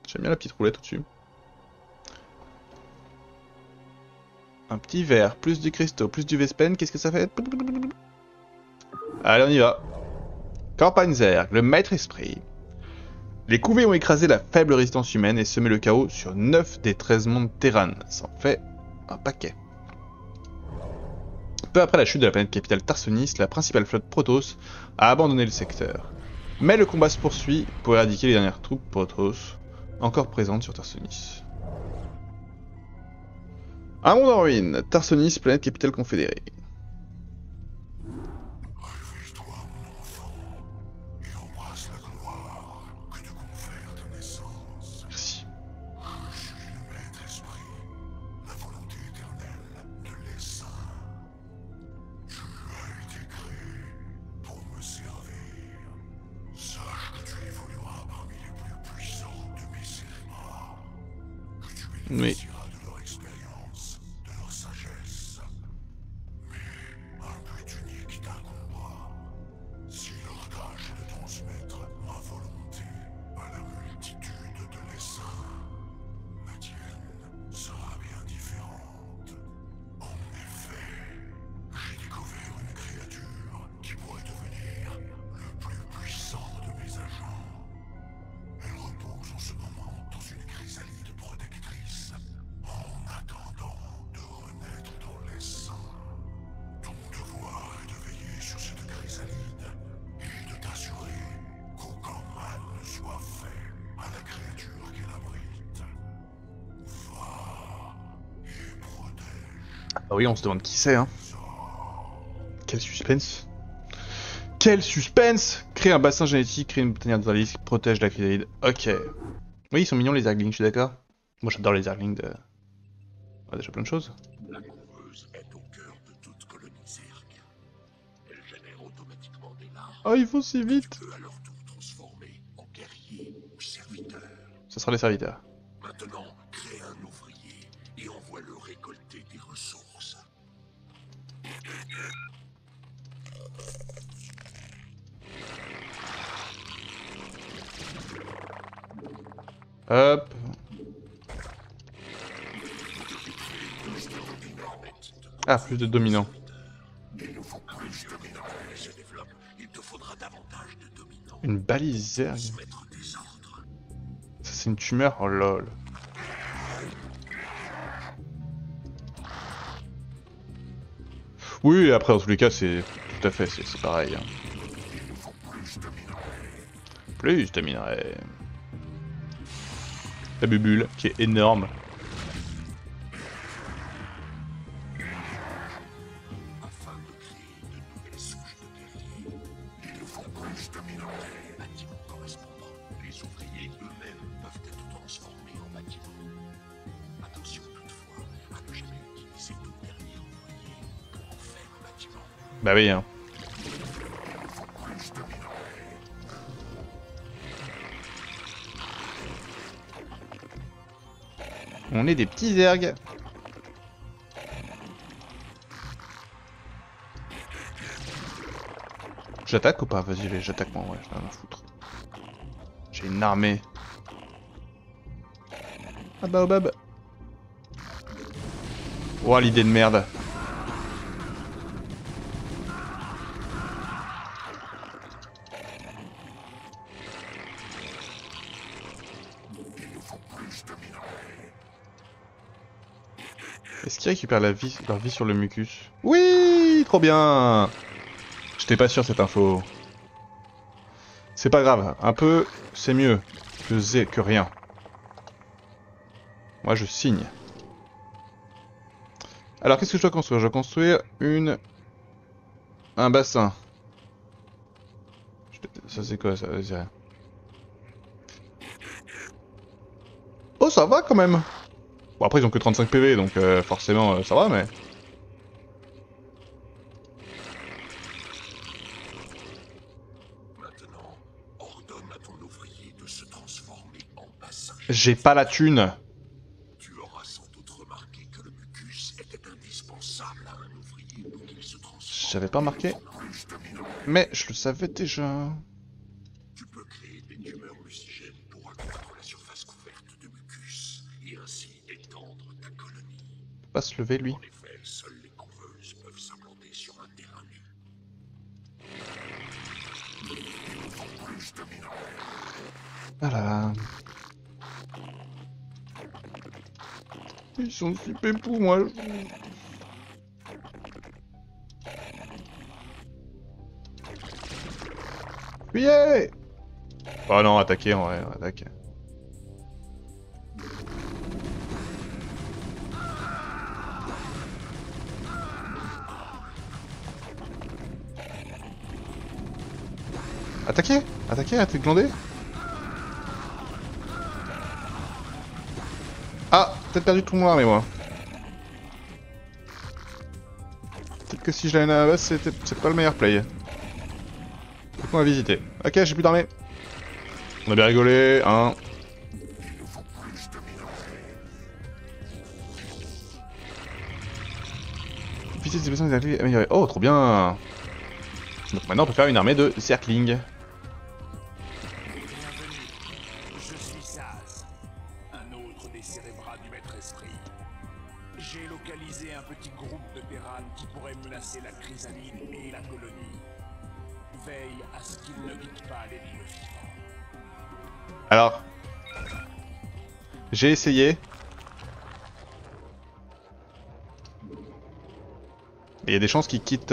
J'aime bien la petite roulette au-dessus. Un petit verre, plus du cristaux, plus du Vespen, qu'est-ce que ça fait? Allez, on y va. Campagne Zerg, le maître esprit. Les couvées ont écrasé la faible résistance humaine et semé le chaos sur 9 des 13 mondes Terran. Ça en fait un paquet. Peu après la chute de la planète capitale Tarsonis, la principale flotte Protoss a abandonné le secteur. Mais le combat se poursuit pour éradiquer les dernières troupes Protoss encore présentes sur Tarsonis. Un monde en ruine, Tarsonis, planète capitale confédérée. Réveille-toi, mon enfant, et embrasse la gloire que te confère ta naissance. Merci. Je suis le maître esprit, la volonté éternelle de l'essaim. Tu as été créé pour me servir. Sache que tu évolueras parmi les plus puissants de mes éléments. Que tu bénéficieras de leur expérience, de leur sagesse. Mais un but unique t'incombe. Si leur tâche est de transmettre ma volonté à la multitude de l'essaim, la tienne sera bien différente. En effet, j'ai découvert une créature qui pourrait devenir le plus puissant de mes agents. Elle repose en ce moment dans une chrysalide protectrice, en attendant de renaître dans l'essaim. Ton devoir est de veiller sur cette chrysalide et de t'assurer qu'aucun mal ne soit fait à la créature qu'elle abrite. Va et protège. Ah oui, on se demande qui c'est, hein. Quel suspense. Quel suspense! Créer un bassin génétique, créer une tanière de valise, protège la chrysalide. Ok. Oui, ils sont mignons les Zerglings, je suis d'accord. Moi j'adore les Zerglings de... Ah, déjà plein de choses. La couveuse est au cœur de toute colonie Zerg. Elle génère automatiquement des larves. Oh, ils vont si vite! Tu peux à leur tour transformer en guerrier ou serviteur. Ce sera les serviteurs. Maintenant, crée un ouvrier et envoie-le récolter des ressources. Hop. Ah, plus de dominants. Il nous faut plus de minerais se développe. Il te faudra davantage de dominants. Une balise Zerg. Mettre des ordres. Ça c'est une tumeur? Oh lol. Oui, après dans tous les cas c'est... Tout à fait, c'est pareil. Hein. Plus de minerais. La bubule, qui est énorme. Afin de créer de nouvelles souches de guerriers, il nous faut plus de minerais. Les bâtiments correspondants. Les ouvriers eux-mêmes peuvent être transformés en bâtiments. Attention toutefois à ne jamais utiliser tout dernier ouvrier pour en faire un bâtiment. Bah oui, hein. On est des petits Zergs. J'attaque ou pas? Vas-y, j'attaque moi, ouais, je vais rien foutre. J'ai une armée. Ah bah, Obab. Oh, l'idée de merde. Est-ce qu'ils récupèrent leur vie sur le mucus? Oui, trop bien. J'étais pas sûr de cette info. C'est pas grave, un peu, c'est mieux que rien. Moi, je signe. Alors, qu'est-ce que je dois construire? Je dois construire un bassin. Ça, c'est quoi, ça? C'est rien. Oh, ça va quand même. Bon, après, ils ont que 35 PV, donc forcément, ça va, mais... Maintenant, ordonne à ton ouvrier de se transformer en bassin. J'ai pas la thune. Tu auras sans doute remarqué que le mucus était indispensable à un ouvrier pour qu'il se transforme. J'avais pas remarqué. Mais je le savais déjà. Tu peux créer des tumeurs mucigènes pour accroître la surface couverte de mucus et ainsi étendre ta colonie. Faut pas se lever, lui. En effet, seules les coureuses peuvent s'implanter sur un terrain nu. Il nous faut plus de minerais. Ah là là. Ils sont si pépous, moi. Fuyez! Oh non, attaquer en vrai, attaque. Attaquez! Attaquez, t'es glandé? Ah! Peut-être perdu tout mon armée, moi. Peut-être que si je l'avais à la base, c'est pas le meilleur play. On va visiter. Ok, j'ai plus d'armée. On a bien rigolé, hein. Vitesse des besoins des alliés améliorée. Oh, trop bien. Donc maintenant, on peut faire une armée de Zergling. Bienvenue, je suis Saz, un autre des cérébrats du maître esprit. J'ai localisé un petit groupe de Terran qui pourrait menacer la chrysalide et la colonie. Veille à ce qu'ils ne quittent pas les lieux vivants. Alors, j'ai essayé. Et il y a des chances qu'ils quittent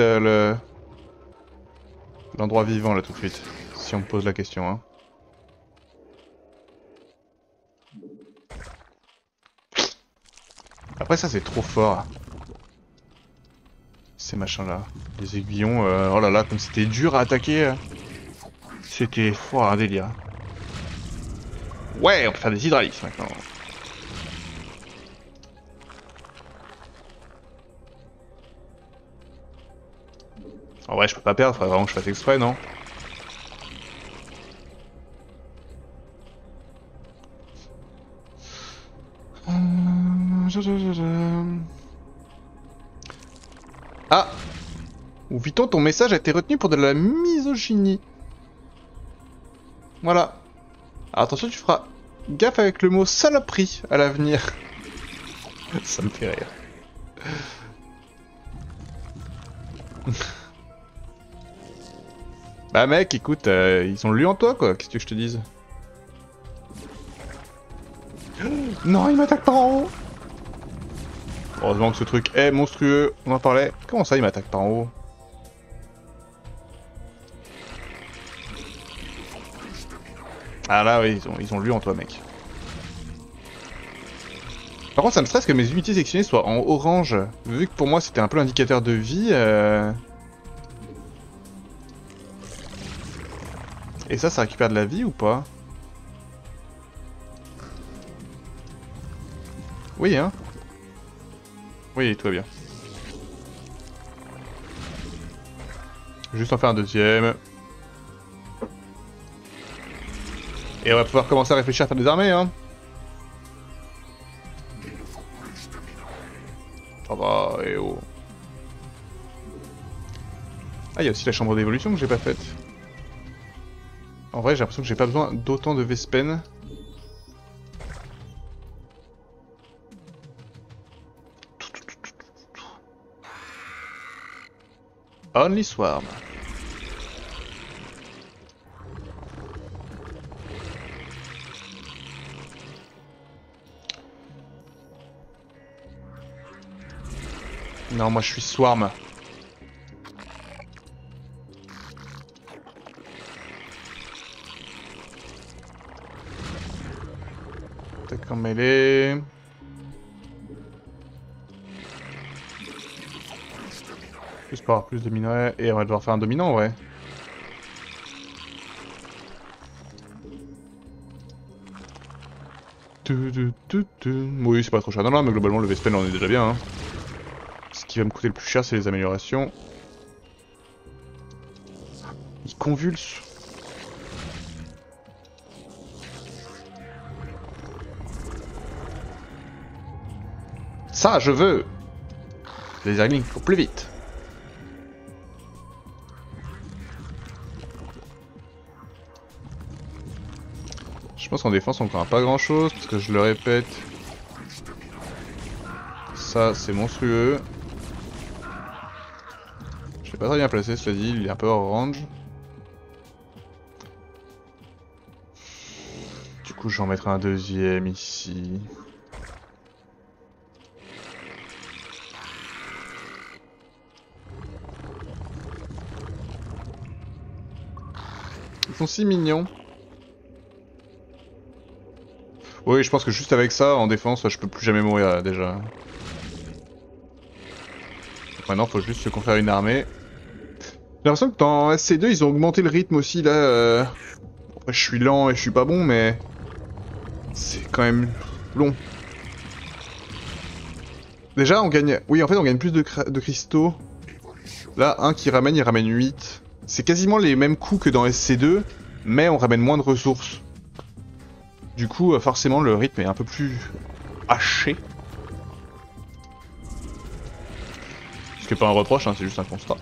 l'endroit vivant là tout de suite, si on me pose la question. Hein. Après ça c'est trop fort. Ces machins là. Les aiguillons, oh là là, comme c'était dur à attaquer. C'était un délire. Ouais, on peut faire des hydrauliques maintenant. En vrai, je peux pas perdre, faudrait vraiment que je fasse exprès, non? Ah! Ou Vuitton, ton message a été retenu pour de la misogynie. Voilà. Alors attention, tu feras gaffe avec le mot saloperie à l'avenir. Ça me fait rire. Bah mec, écoute, ils ont lu en toi quoi, qu'est-ce que je te dise? Non, il m'attaque par en haut. Heureusement que ce truc est monstrueux, on en parlait. Comment ça, il m'attaque par en haut? Ah là oui, ils ont lu en toi mec. Par contre ça me stresse que mes unités sélectionnées soient en orange. Vu que pour moi c'était un peu l'indicateur de vie. Et ça récupère de la vie ou pas? Oui hein. Oui, tout va bien. Juste en faire un deuxième. Et on va pouvoir commencer à réfléchir à faire des armées hein. Ça va, et oh. Ah, il y a aussi la chambre d'évolution que j'ai pas faite. En vrai, j'ai l'impression que j'ai pas besoin d'autant de Vespen. Only Swarm. Non, moi je suis Swarm. Attaque en mêlée. Plus pour avoir plus de minerais. Et on va devoir faire un dominant, ouais. Oui, c'est pas trop cher. Non, non, mais globalement, le Vespen, on est déjà bien. Hein. Ce qui va me coûter le plus cher, c'est les améliorations. Il convulse. Ça, je veux. Les Zerglings, faut plus vite. Je pense qu'en défense on ne pas grand chose, parce que je le répète. Ça c'est monstrueux. Je l'ai pas très bien placé cela dit, il est un peu hors range. Du coup je vais en mettre un deuxième ici. Ils sont si mignons. Oui, je pense que juste avec ça, en défense, je peux plus jamais mourir là, déjà. Donc maintenant, faut juste se conférer une armée. J'ai l'impression que dans SC2, ils ont augmenté le rythme aussi, là. Après, je suis lent et je suis pas bon, mais... c'est quand même long. Déjà, on gagne... Oui, en fait, on gagne plus de cristaux. Là, un qui ramène, il ramène 8. C'est quasiment les mêmes coûts que dans SC2, mais on ramène moins de ressources. Du coup, forcément, le rythme est un peu plus haché. Ce qui n'est pas un reproche, hein, c'est juste un constat.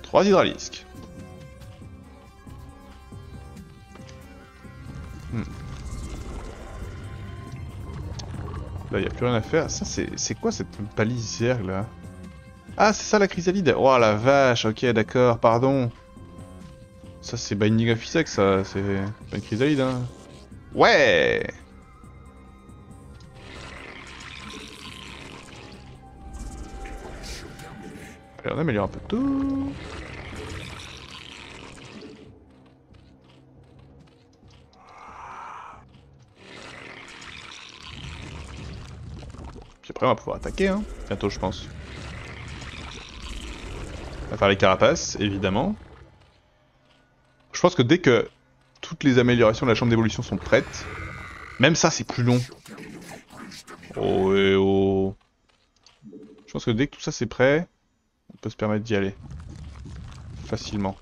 Trois hydralisques. Là, il n'y a plus rien à faire. Ça, c'est quoi cette palisière là? Ah, c'est ça la chrysalide. Oh la vache, ok, d'accord, pardon. Ça, c'est Binding of Isaac, ça. C'est pas une chrysalide, hein. Ouais! Allez, on améliore un peu tout. Puis après, on va pouvoir attaquer, hein. Bientôt, je pense. On va faire les carapaces, évidemment. Je pense que dès que toutes les améliorations de la chambre d'évolution sont prêtes, même ça, c'est plus long. Oh et oh. Je pense que dès que tout ça c'est prêt, on peut se permettre d'y aller. Facilement.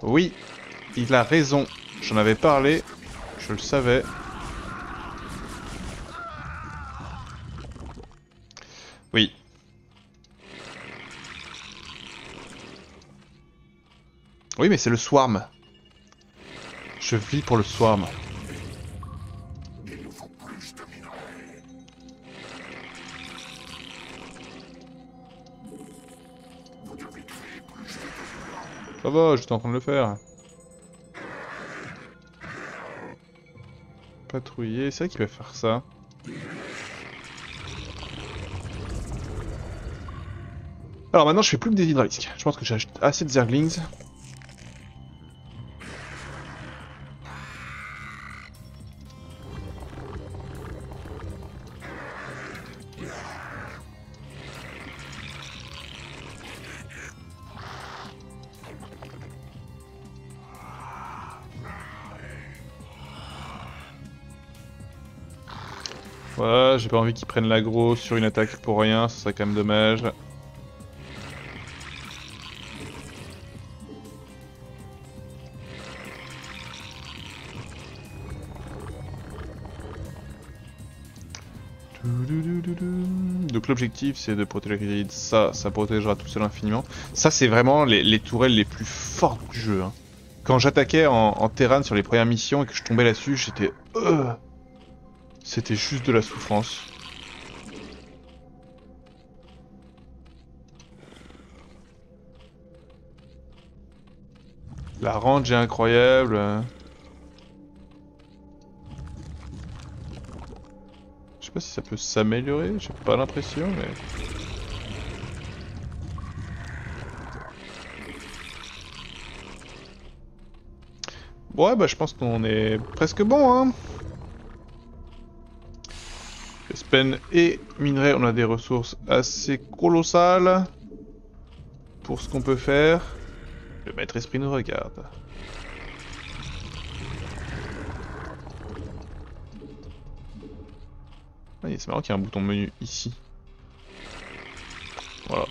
Oui, il a raison. J'en avais parlé. Je le savais. Oui. Oui, mais c'est le swarm. Je vis pour le swarm. Ça va, j'étais en train de le faire. Patrouiller, c'est vrai qu'il va faire ça. Alors maintenant je fais plus que des hydralisques. Je pense que j'ai assez de zerglings. Ouais, j'ai pas envie qu'ils prennent l'aggro sur une attaque pour rien, ce serait quand même dommage. Donc l'objectif c'est de protéger la chrysalide, ça protégera tout seul infiniment. Ça c'est vraiment les tourelles les plus fortes du jeu. Hein. Quand j'attaquais en terrain sur les premières missions et que je tombais là-dessus, j'étais... C'était juste de la souffrance. La range est incroyable. Je sais pas si ça peut s'améliorer, j'ai pas l'impression, mais... Ouais, bah je pense qu'on est presque bon, hein. Espen et minerai, on a des ressources assez colossales pour ce qu'on peut faire. Le maître esprit nous regarde. Ah, c'est marrant qu'il y a un bouton menu ici. Voilà.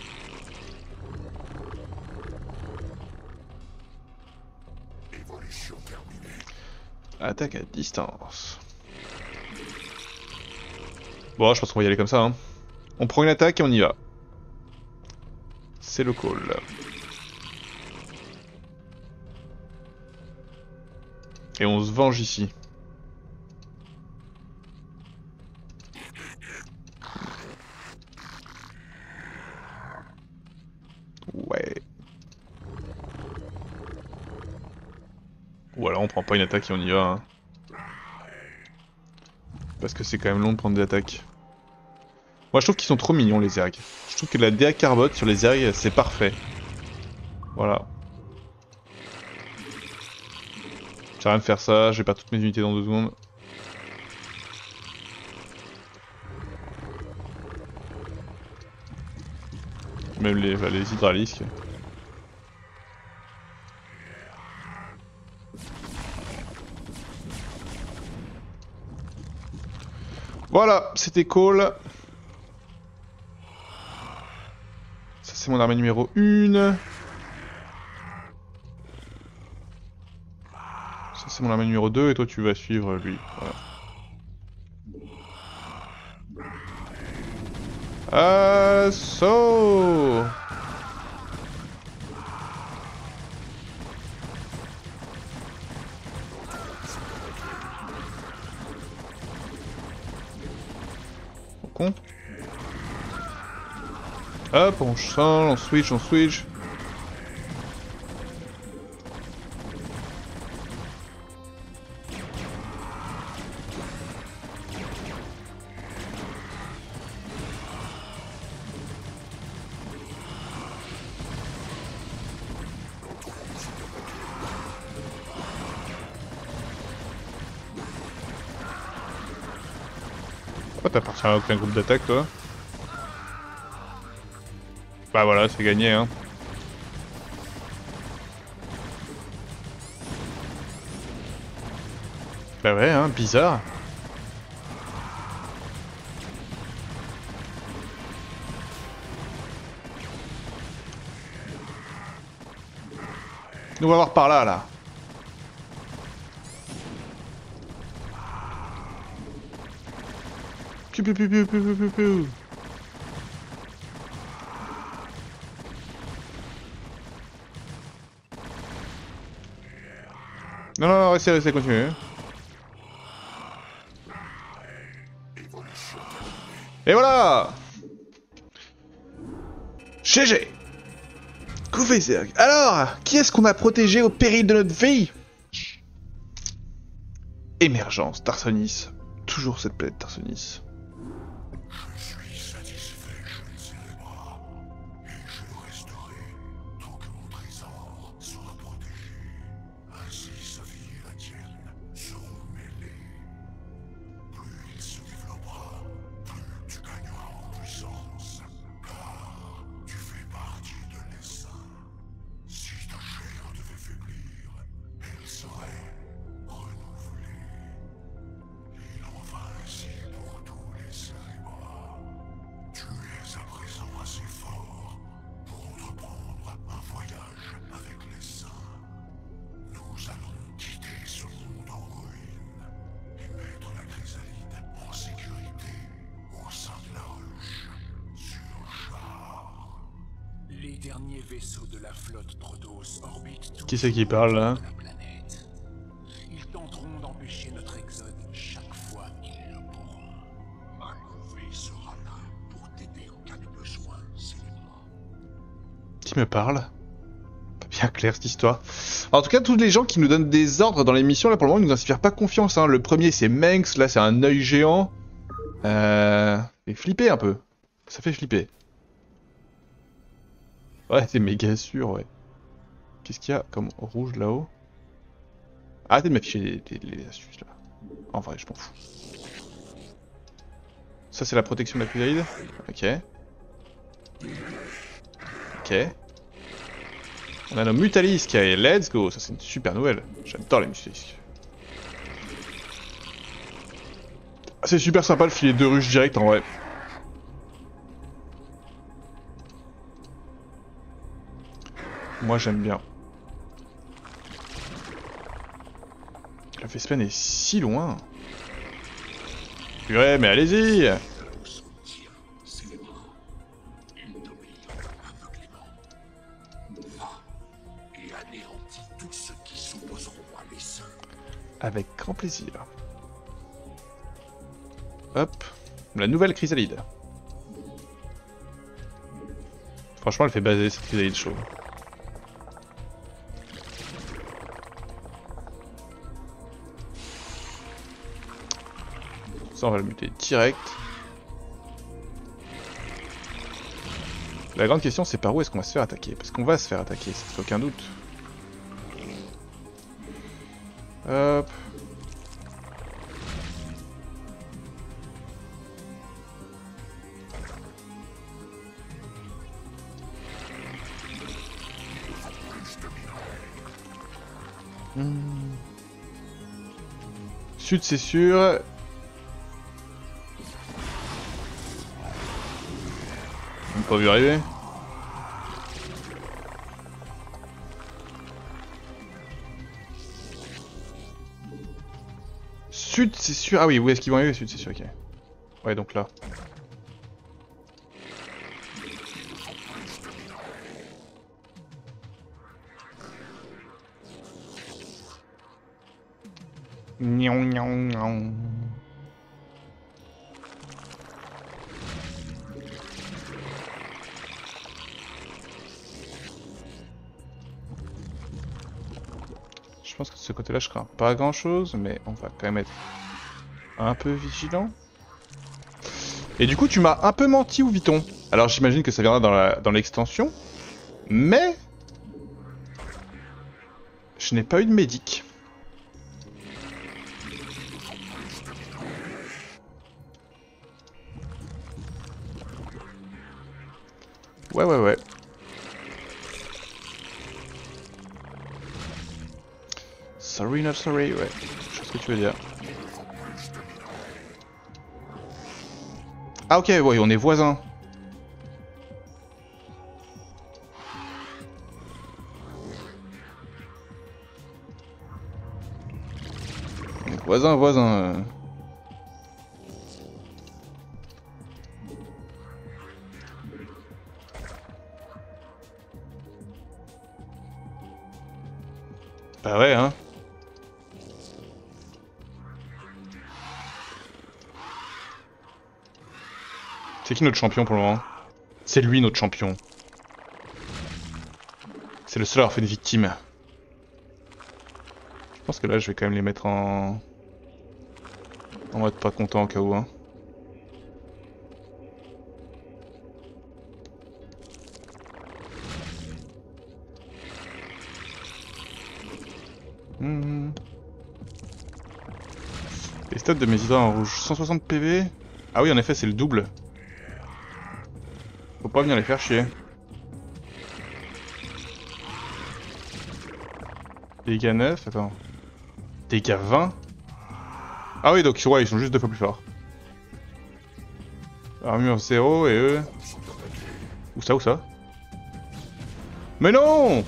Attaque à distance. Bon, je pense qu'on va y aller comme ça. Hein. On prend une attaque et on y va. C'est le call. Et on se venge ici. Ouais. Ou alors on prend pas une attaque et on y va. Hein. Parce que c'est quand même long de prendre des attaques. Moi je trouve qu'ils sont trop mignons les ergs. Je trouve que la DA Carbot sur les ergs c'est parfait. Voilà. J'ai rien de faire ça, je vais perdre toutes mes unités dans 2 secondes. Même les hydralisques. Voilà, c'était cool. Ça c'est mon armée numéro 1. Ça c'est mon armée numéro 2 et toi tu vas suivre lui. Voilà. Assaut! Con. Hop, on change, on switch. Pourquoi t'appartiens à aucun groupe d'attaque toi? Bah voilà, c'est gagné hein. Bah ouais hein, bizarre. Nous on va voir par là là. Piu piu piu piu piu piu piu piu. Non, non, non, restez, continuez. Et voilà! GG! Koufezerg. Alors, qui est-ce qu'on a protégé au péril de notre vie? Émergence, Tarsonis. Toujours cette planète Tarsonis. Je suis satisfait, jeune cérébrat, et je resterai tant que mon trésor sera protégé. Ainsi sa vie et la tienne seront mêlées. Plus il se développera, plus tu gagneras en puissance, car tu fais partie de l'essaim. Si ta chair devait faiblir, elle serait renouvelée. Il en va ainsi pour tous les cérébrats. Tu es à présent assez fort pour entreprendre un voyage avec les saints. Nous allons quitter ce monde en ruine et mettre la chrysalide en sécurité au sein de la ruche, sur char. Les derniers vaisseaux de la flotte Protoss orbitent tout Qui c'est qui parle là? autour de la planète. Ils tenteront d'empêcher notre exode chaque fois qu'ils le pourront. Ma couvée sera là pour t'aider en cas de besoin, cérébrat. Qui me parle? Pas bien clair cette histoire. En tout cas, tous les gens qui nous donnent des ordres dans l'émission, là pour le moment, ils nous inspirent pas confiance. Hein. Le premier c'est Mengs, là c'est un œil géant. Et flipper un peu. Ça fait flipper. Ouais, c'est méga sûr, ouais. Qu'est-ce qu'il y a comme rouge là-haut? Arrêtez de m'afficher les astuces là. En vrai, je m'en fous. Ça c'est la protection de la chrysalide. Ok. Ok. On a nos Mutalisques et let's go. Ça c'est une super nouvelle. J'adore les Mutalisques. Ah, c'est super sympa le filet de ruche direct en vrai. Moi j'aime bien. La Vespene est si loin. Purée, mais allez-y! Nous soutient, scélérat. Il t'obéit aveuglément. Va et anéantis tous ceux qui s'opposeront à l'essaim. Avec grand plaisir. Hop, la nouvelle chrysalide. Franchement, elle fait baser cette chrysalide chauve. Ça, on va le muter direct. La grande question, c'est par où est-ce qu'on va se faire attaquer? Parce qu'on va se faire attaquer, ça fait aucun doute. Hop. Sud, c'est sûr. On pas vu arriver. Sud, c'est sûr. Ah oui, où est-ce qu'ils vont arriver? Sud, c'est sûr, ok. Ouais, donc là. Gnon, gnon, gnon. Je pense que de ce côté-là, je crains pas grand-chose, mais on va quand même être un peu vigilant. Et du coup, tu m'as un peu menti, ou Vuitton? Alors, j'imagine que ça viendra dans l'extension, mais je n'ai pas eu de médic. Ouais. Sorry, not sorry, ouais. Je sais ce que tu veux dire. Ah ok, ouais, on est voisins. On est voisins. Bah ouais, hein. C'est qui notre champion pour le moment? C'est lui notre champion. C'est le seul à avoir fait une victime. Je pense que là je vais quand même les mettre en mode pas content au cas où, hein. Les stats de mes hydras en rouge, 160 PV. Ah oui, en effet, c'est le double. Faut pas venir les faire chier. Dégâts 9, attends. Dégâts 20. Ah oui, donc ouais, ils sont juste 2 fois plus forts. Armure 0 et eux... Où ça? Mais non!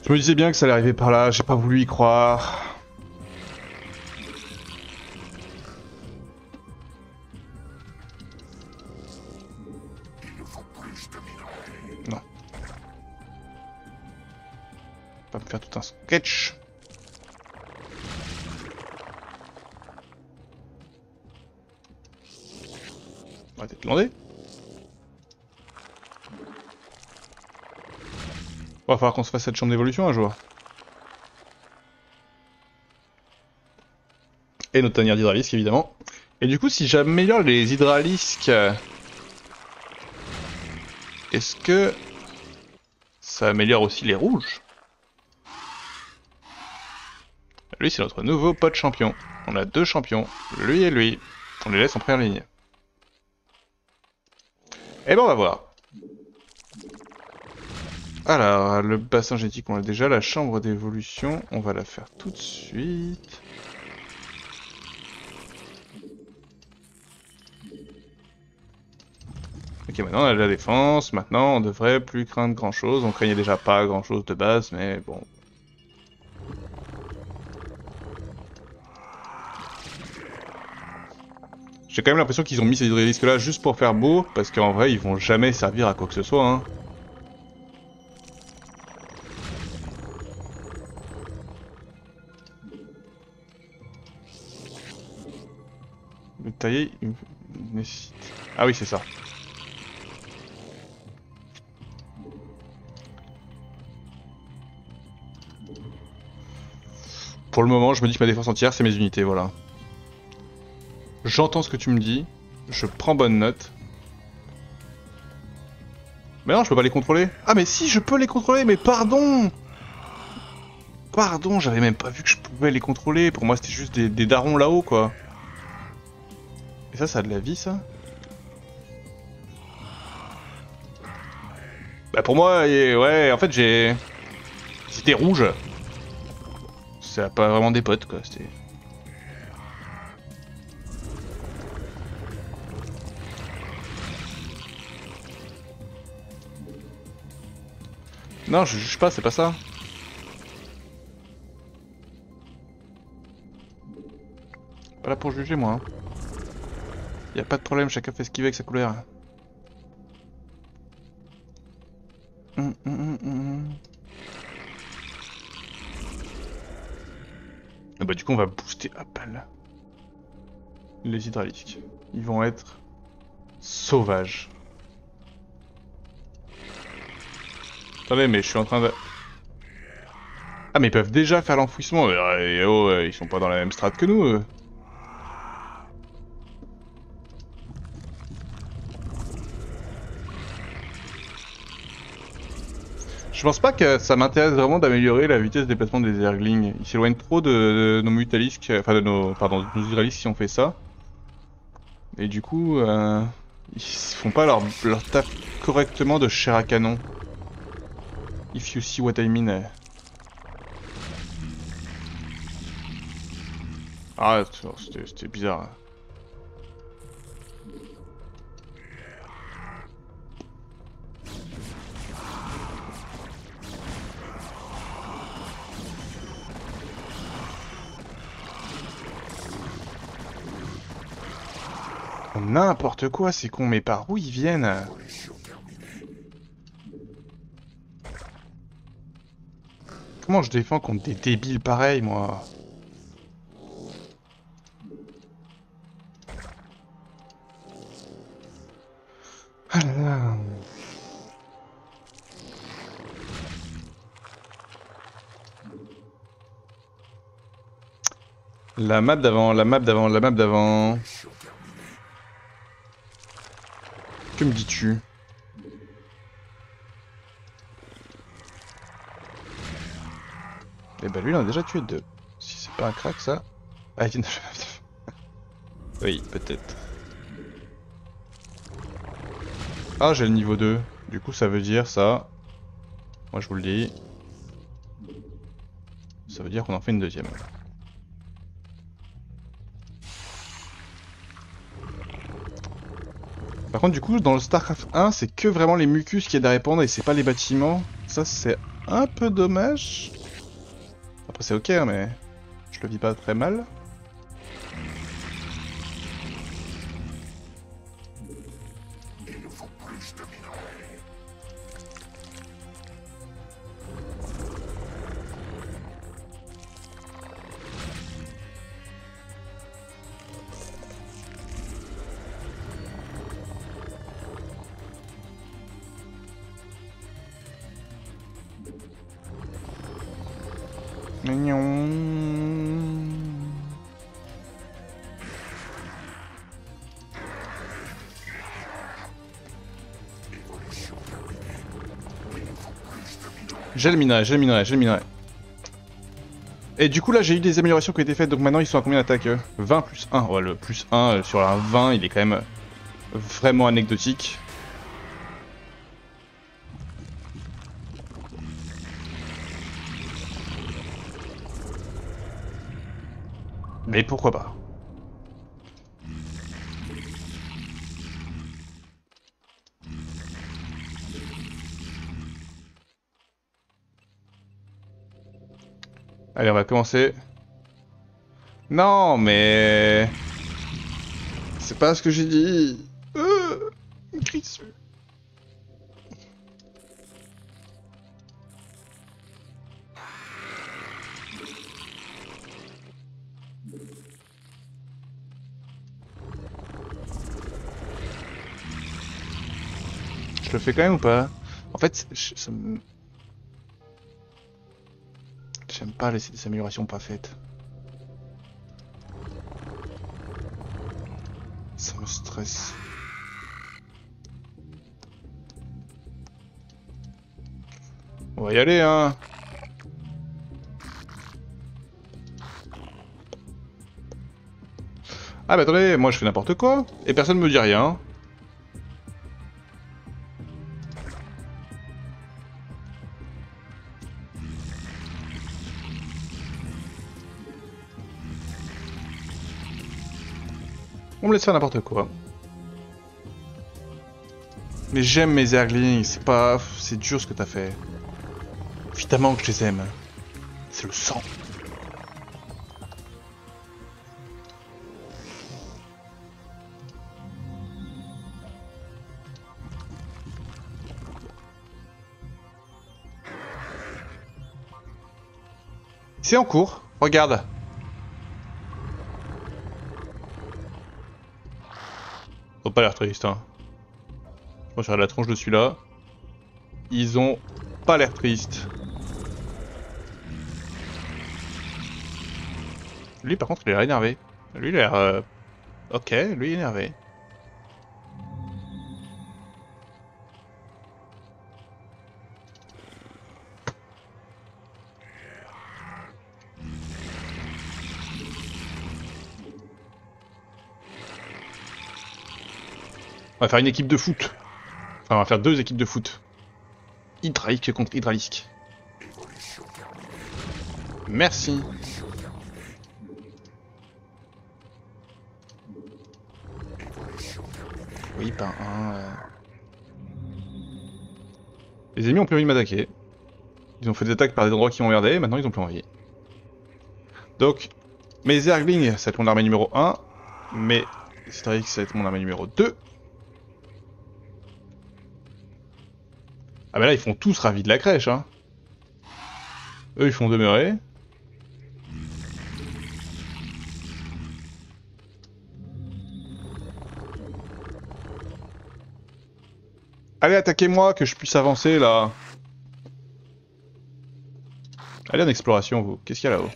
Je me disais bien que ça allait arriver par là, j'ai pas voulu y croire. Non. Pas me faire tout un sketch. On va peut-être lander. Va falloir qu'on se fasse cette chambre d'évolution un jour. Et notre tanière d'hydralisque évidemment. Et du coup si j'améliore les hydralisques... Est-ce que... ça améliore aussi les rouges? Lui c'est notre nouveau pote champion. On a 2 champions, lui et lui. On les laisse en première ligne. Et ben on va voir. Alors, le bassin génétique, on l'a déjà. La chambre d'évolution, on va la faire tout de suite. Ok, maintenant on a la défense. Maintenant, on devrait plus craindre grand chose. On craignait déjà pas grand chose de base, mais bon. J'ai quand même l'impression qu'ils ont mis ces hydrolisques là juste pour faire beau, parce qu'en vrai, ils vont jamais servir à quoi que ce soit, hein. Le tailler, il nécessite... Ah oui, c'est ça. Pour le moment, je me dis que ma défense entière, c'est mes unités, voilà. J'entends ce que tu me dis, je prends bonne note. Mais non, je peux pas les contrôler. Ah mais si, je peux les contrôler, mais pardon! Pardon, j'avais même pas vu que je pouvais les contrôler. Pour moi, c'était juste des darons là-haut, quoi. Et ça a de la vie, ça? Bah pour moi, ouais, en fait, j'ai... C'était rouge. C'est pas vraiment des potes, quoi, c'était... Non, je juge pas, c'est pas ça. Pas là pour juger, moi. Hein. Y a pas de problème, chacun fait ce qu'il veut avec sa couleur. Et bah du coup on va booster à balle les hydrauliques. Ils vont être sauvages. Attendez, mais je suis en train de... Ah mais ils peuvent déjà faire l'enfouissement. Ils sont pas dans la même strate que nous. Je pense pas que ça m'intéresse vraiment d'améliorer la vitesse de déplacement des Zerglings. Ils s'éloignent trop de nos mutalisques, enfin de nos hydralisques si on fait ça. Et du coup, ils font pas leur taf correctement de chair à canon. If you see what I mean. Ah, c'était bizarre. N'importe quoi, c'est con, mais par où ils viennent? Comment je défends contre des débiles pareils, moi? Ah là là. La map d'avant, la map d'avant, la map d'avant. Que me dis-tu? Eh ben lui il en a déjà tué deux. Si c'est pas un crack ça. Ah il... Oui, peut-être. Ah j'ai le niveau 2. Du coup ça veut dire ça. Moi je vous le dis. Ça veut dire qu'on en fait une deuxième. Par contre du coup dans le StarCraft 1 c'est que vraiment les mucus qui aident à répondre et c'est pas les bâtiments. Ça c'est un peu dommage. Après c'est ok hein, mais je le vis pas très mal. Il nous faut plus de minerais. Mignon. J'ai le minerai, j'ai le minerai, j'ai le minerai. Et du coup là j'ai eu des améliorations qui ont été faites, donc maintenant ils sont à combien d'attaques 20 plus 1. Ouais, le plus 1 sur un 20 il est quand même vraiment anecdotique. Mais pourquoi pas? Allez, on va commencer. Non, mais... C'est pas ce que j'ai dit. Il me crie dessus. Je le fais quand même ou pas? En fait, j'aime pas laisser des améliorations pas faites. Ça me stresse. On va y aller, hein. Ah bah attendez, moi je fais n'importe quoi. Et personne me dit rien. On me laisse faire n'importe quoi. Mais j'aime mes Zerglings, c'est pas... C'est dur ce que t'as fait. Évidemment que je les aime. C'est le sang. C'est en cours, regarde. Ils ont pas l'air triste, hein. Je regarde la tronche de celui-là. Ils ont pas l'air tristes. Lui par contre il a l'air énervé. Lui il a l'air... Ok, lui il est énervé. On va faire une équipe de foot. Enfin on va faire 2 équipes de foot. Hydralisk contre Hydralisk. Merci. Oui, pas un... Les ennemis ont plus envie de m'attaquer. Ils ont fait des attaques par des endroits qui m'emmerdaient, maintenant ils ont plus envie. Donc, mes Zerglings, ça va être mon armée numéro 1. Mes Hydralisk, ça va être mon armée numéro 2. Ah bah là, ils font tous ravis de la crèche, hein. Eux, ils font demeurer. Allez, attaquez-moi, que je puisse avancer, là. Allez en exploration, vous. Qu'est-ce qu'il y a là-haut?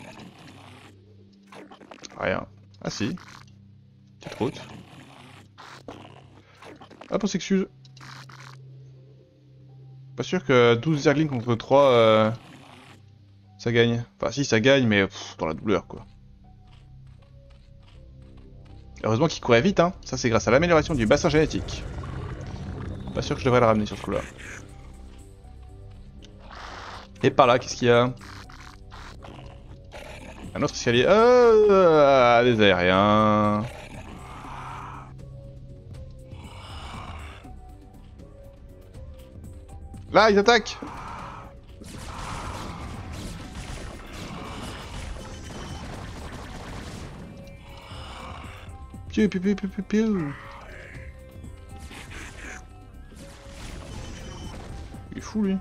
Rien. Ah si. Petite route. Hop, on s'excuse. Pas sûr que 12 Zerglings contre 3, ça gagne. Enfin si, ça gagne, mais dans la douleur, quoi. Heureusement qu'il courait vite, hein. Ça, c'est grâce à l'amélioration du bassin génétique. Pas sûr que je devrais le ramener sur ce coup-là. Et par là, qu'est-ce qu'il y a? Un autre escalier. Des aériens. Là, ils attaquent. Piu, piu, piu, piu, piu, piu. Il est fou, lui.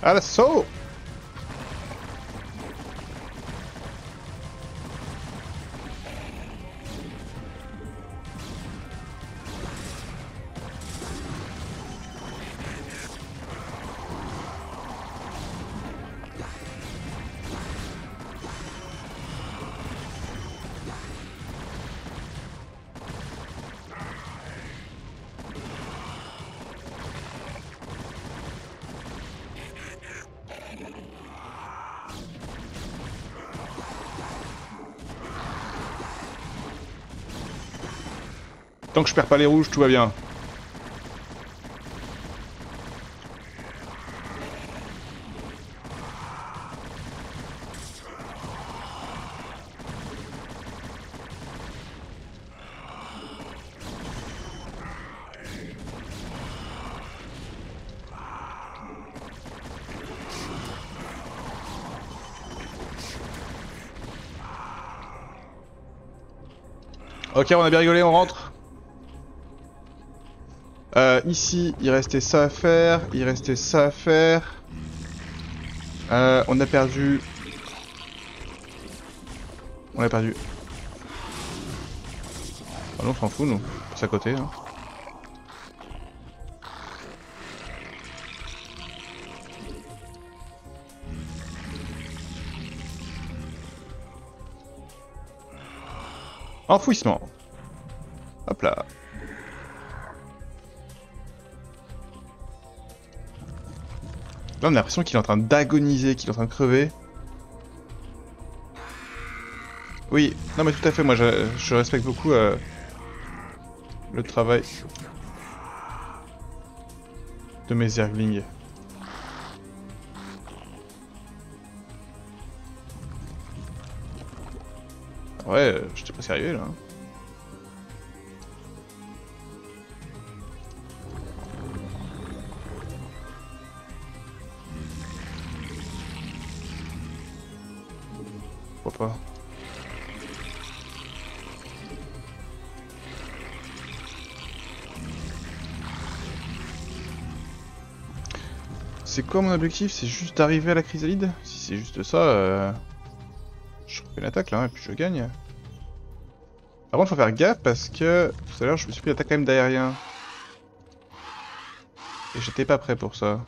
À l'assaut! Tant que je perds pas les rouges, tout va bien. Ok, on a bien rigolé, on rentre. Ici, il restait ça à faire, il restait ça à faire. On a perdu. On a perdu. Ah non, on s'en fout, nous. On passe à côté. Hein. Enfouissement. Hop là. Là, on a l'impression qu'il est en train d'agoniser, qu'il est en train de crever. Oui, non mais tout à fait, moi je respecte beaucoup le travail de mes Zerglings. Ouais, j'étais pas sérieux là. Pourquoi pas? C'est quoi mon objectif? C'est juste d'arriver à la chrysalide? Si c'est juste ça, je refais l'attaque là, et puis je gagne. Par contre, faut faire gaffe parce que tout à l'heure, je me suis pris l'attaque quand même d'aérien. Et j'étais pas prêt pour ça.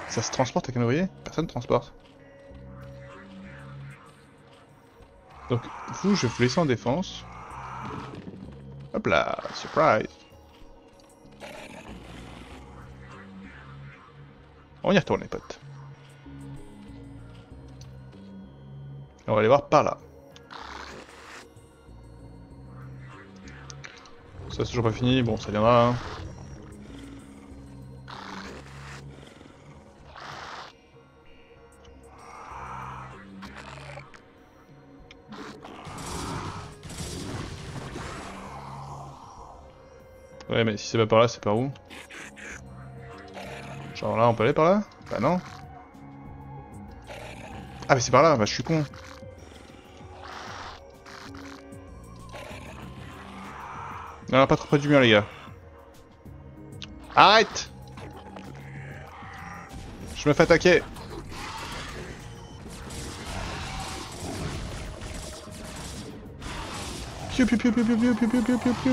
Ça se transporte avec un ouvrier? Personne ne transporte. Donc, vous, je vais vous laisser en défense. Hop là, surprise. On y retourne les potes. On va aller voir par là. Ça c'est toujours pas fini, bon ça viendra. Hein. Ouais mais si c'est pas par là, c'est par où? Genre là on peut aller par là? Bah non. Ah mais c'est par là, bah je suis con. Non, pas trop près du mur les gars. Arrête! Je me fais attaquer. Piu piu piu piu piu piu piu piu piu piu piu.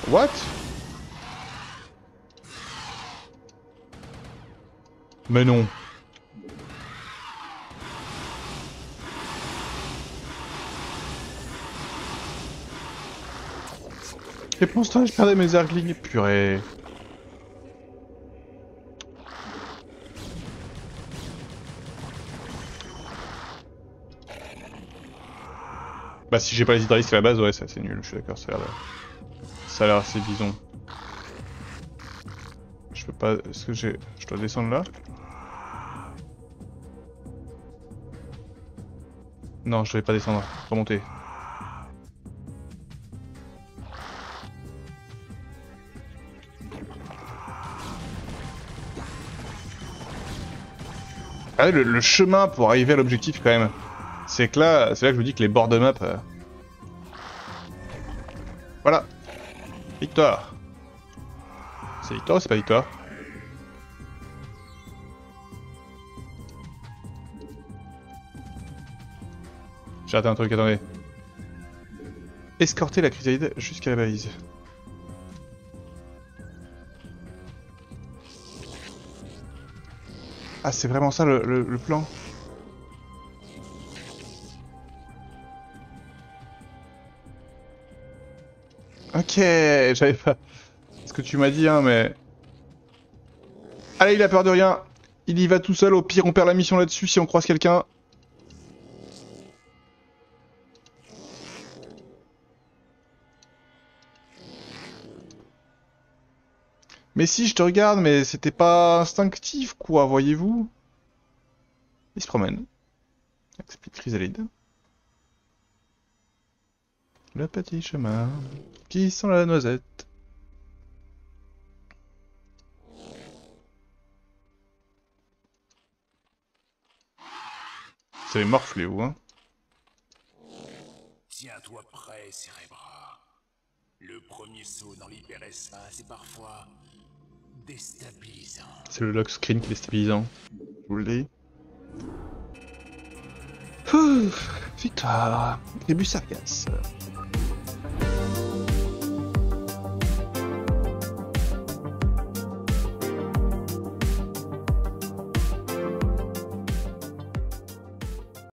What? Mais non. Et pour ça, je perdais mes Zerglings. Purée. Bah si j'ai pas les hydralisques à la base, ouais, c'est assez nul, je suis d'accord, ça a l'air assez bison. Je peux pas... Est-ce que j'ai... Je dois descendre là? Non, je vais pas descendre, remonter. Ah ouais, le chemin pour arriver à l'objectif quand même. C'est que là, c'est là que je vous dis que les bords de map... Voilà. Victoire. C'est victoire ou c'est pas victoire? J'ai raté un truc, attendez. Escorter la chrysalide jusqu'à la balise. Ah, c'est vraiment ça le plan? Ok, j'avais pas... Ce que tu m'as dit, hein, mais... Allez, il a peur de rien. Il y va tout seul, au pire on perd la mission là-dessus si on croise quelqu'un. Mais si, je te regarde, mais c'était pas instinctif, quoi, voyez-vous? Il se promène. Avec sa petite chrysalide. Le petit chemin qui sent la noisette. C'est morflé ou hein. Tiens-toi prêt, Cérébra. Le premier saut dans l'hyperespace est parfois déstabilisant. C'est le lock screen qui est déstabilisant. Je vous le dis. Ouh, victoire. Tribu Sargas.